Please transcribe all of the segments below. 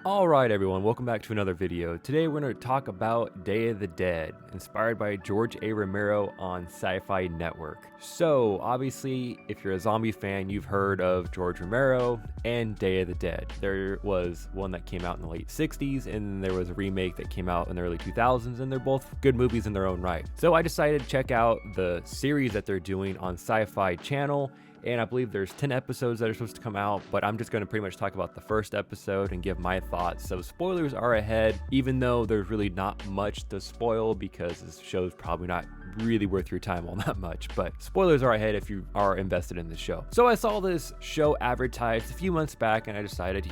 Alright everyone, welcome back to another video. Today we're going to talk about Day of the Dead, inspired by George A. Romero on Syfy Network. So obviously, if you're a zombie fan, you've heard of George Romero and Day of the Dead. There was one that came out in the late 60s, and there was a remake that came out in the early 2000s, and they're both good movies in their own right. So I decided to check out the series that they're doing on Syfy channel, and I believe there's 10 episodes that are supposed to come out, but I'm just going to pretty much talk about the first episode and give my thoughts. So spoilers are ahead, even though there's really not much to spoil because this show's probably not really worth your time all that much, but spoilers are ahead if you are invested in the show. So I saw this show advertised a few months back and I decided,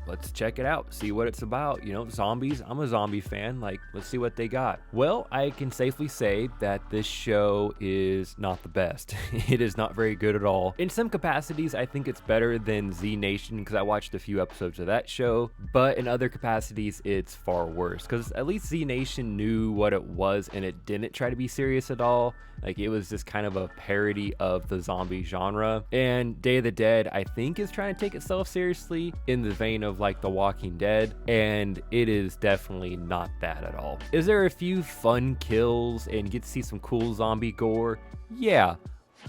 let's check it out, see what it's about. Zombies, I'm a zombie fan, let's see what they got. Well, I can safely say that this show is not the best. It is not very good at all. In some capacities, I think it's better than Z Nation because I watched a few episodes of that show, but in other capacities, it's far worse because at least Z Nation knew what it was and it didn't try to be serious at all. It was just kind of a parody of the zombie genre. And Day of the Dead, I think, is trying to take itself seriously in the vein of The Walking Dead, and it is definitely not that at all. Is there a few fun kills and you get to see some cool zombie gore? Yeah,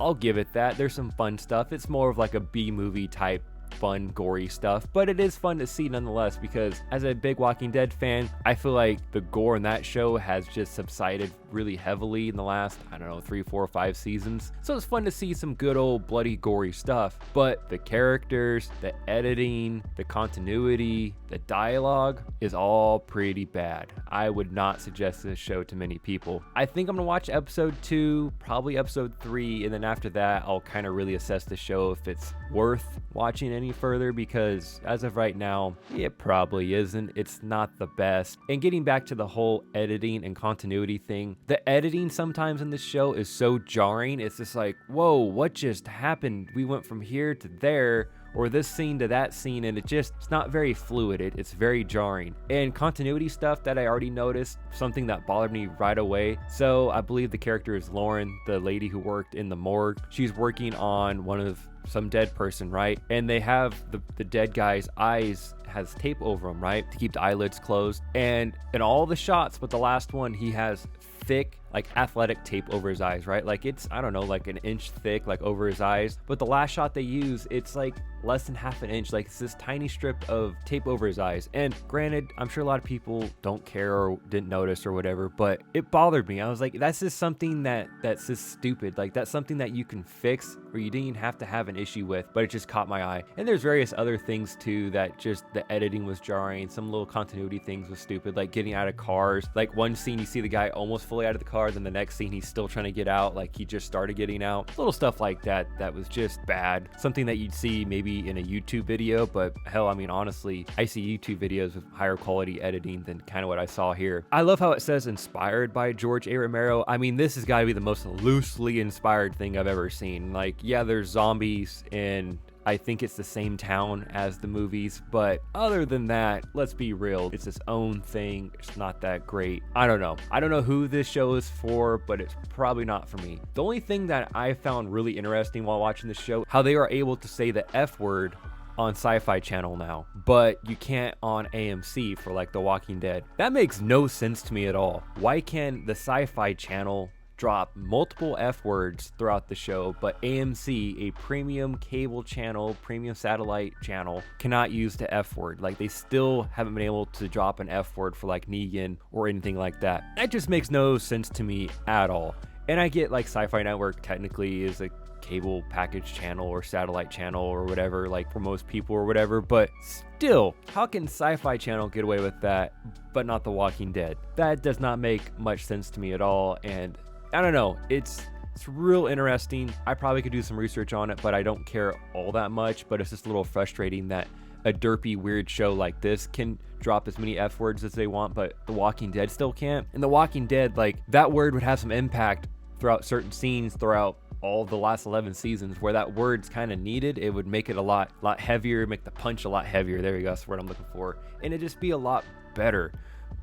I'll give it that. There's some fun stuff. It's more of a B-movie type fun, gory stuff, but it is fun to see nonetheless because as a big Walking Dead fan, I feel like the gore in that show has just subsided really heavily in the last, 3, 4, 5 seasons. So it's fun to see some good old bloody gory stuff, but the characters, the editing, the continuity, the dialogue is all pretty bad. I would not suggest this show to many people. I think I'm gonna watch episode 2, probably episode 3, and then after that I'll kind of really assess the show if it's worth watching any further, because as of right now, it probably isn't. It's not the best. And getting back to the whole editing and continuity thing, the editing sometimes in this show is so jarring. It's just whoa, what just happened? We went from here to there, or this scene to that scene, and it's not very fluid. It's very jarring. And continuity stuff that I already noticed, something that bothered me right away. So I believe the character is Lauren, the lady who worked in the morgue. She's working on some dead person, right? And they have the dead guy's eyes has tape over them, right? To keep the eyelids closed. And in all the shots, but the last one, he has thick, athletic tape over his eyes, right? It's, an inch thick, over his eyes. But the last shot they use, it's less than half an inch. It's this tiny strip of tape over his eyes. And granted, I'm sure a lot of people don't care or didn't notice or whatever, but it bothered me. I was that's just something that's just stupid. That's something that you can fix or you didn't even have to have an issue with, but it just caught my eye. And there's various other things too that just the editing was jarring. Some little continuity things was stupid, getting out of cars. One scene you see the guy almost fully out of the car, then the next scene he's still trying to get out, he just started getting out. Little stuff like that was just bad. Something that you'd see maybe in a YouTube video, but hell, honestly, I see YouTube videos with higher quality editing than kind of what I saw here. I love how it says inspired by George A. Romero. This has got to be the most loosely inspired thing I've ever seen. Yeah, there's zombies and I think it's the same town as the movies, but other than that, let's be real, it's its own thing. It's not that great. I don't know who this show is for, but it's probably not for me. The only thing that I found really interesting while watching this show, how they are able to say the F word on Syfy channel now, but you can't on AMC for The Walking Dead. That makes no sense to me at all. Why can the Syfy channel drop multiple F words throughout the show, but AMC, a premium cable channel, premium satellite channel, cannot use the F word? They still haven't been able to drop an F word for Negan or anything like that. That just makes no sense to me at all. And I get Syfy Network technically is a cable package channel or satellite channel or whatever, for most people or whatever, but still, how can Syfy channel get away with that, but not The Walking Dead? That does not make much sense to me at all, and I don't know, it's real interesting. I probably could do some research on it, but I don't care all that much. But it's just a little frustrating that a derpy, weird show like this can drop as many F words as they want, but The Walking Dead still can't. And The Walking Dead, that word would have some impact throughout certain scenes throughout all the last 11 seasons where that word's kind of needed. It would make it a lot heavier, make the punch a lot heavier. There you go, that's the word I'm looking for. And it'd just be a lot better.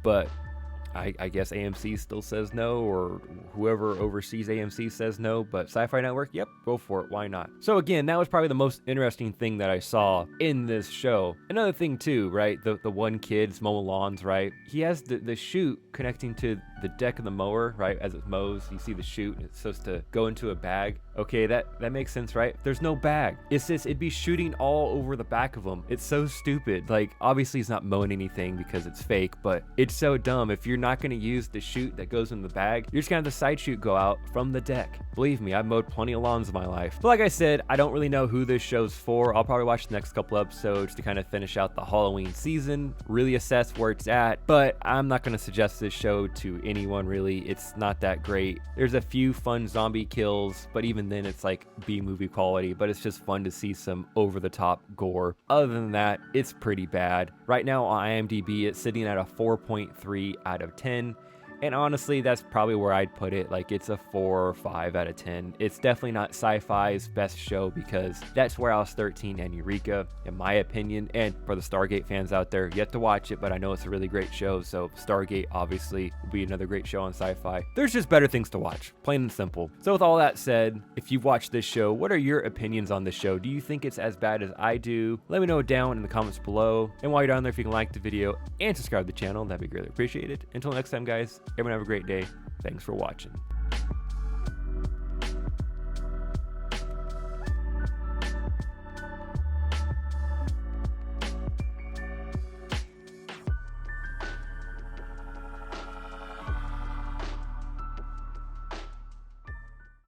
But I guess AMC still says no, or whoever oversees AMC says no, but Syfy Network, yep, go for it, why not? So again, that was probably the most interesting thing that I saw in this show. Another thing too, right, the one kid's mowing lawns, right? He has the chute connecting to the deck of the mower, right? As it mows, you see the chute, and it's supposed to go into a bag. Okay, that makes sense, right? There's no bag. It's just, it'd be shooting all over the back of him. It's so stupid. Like, obviously he's not mowing anything because it's fake, but it's so dumb. If you're not gonna use the chute that goes in the bag, you're just gonna have the side chute go out from the deck. Believe me, I've mowed plenty of lawns in my life. But like I said, I don't really know who this show's for. I'll probably watch the next couple episodes to kind of finish out the Halloween season, really assess where it's at, but I'm not gonna suggest this show to anyone really. It's not that great. There's a few fun zombie kills, but even then it's like B-movie quality, but it's just fun to see some over-the-top gore. Other than that, it's pretty bad. Right now on IMDb, it's sitting at a 4.3 out of 10. And honestly, that's probably where I'd put it. Like, it's a 4 or 5 out of 10. It's definitely not Syfy's best show because that's Warehouse 13 and Eureka, in my opinion. And for the Stargate fans out there, yet to watch it, but I know it's a really great show. So Stargate obviously will be another great show on Syfy. There's just better things to watch, plain and simple. So with all that said, if you've watched this show, what are your opinions on this show? Do you think it's as bad as I do? Let me know down in the comments below. And while you're down there, if you can like the video and subscribe to the channel, that'd be greatly appreciated. Until next time, guys, everyone have a great day. Thanks for watching.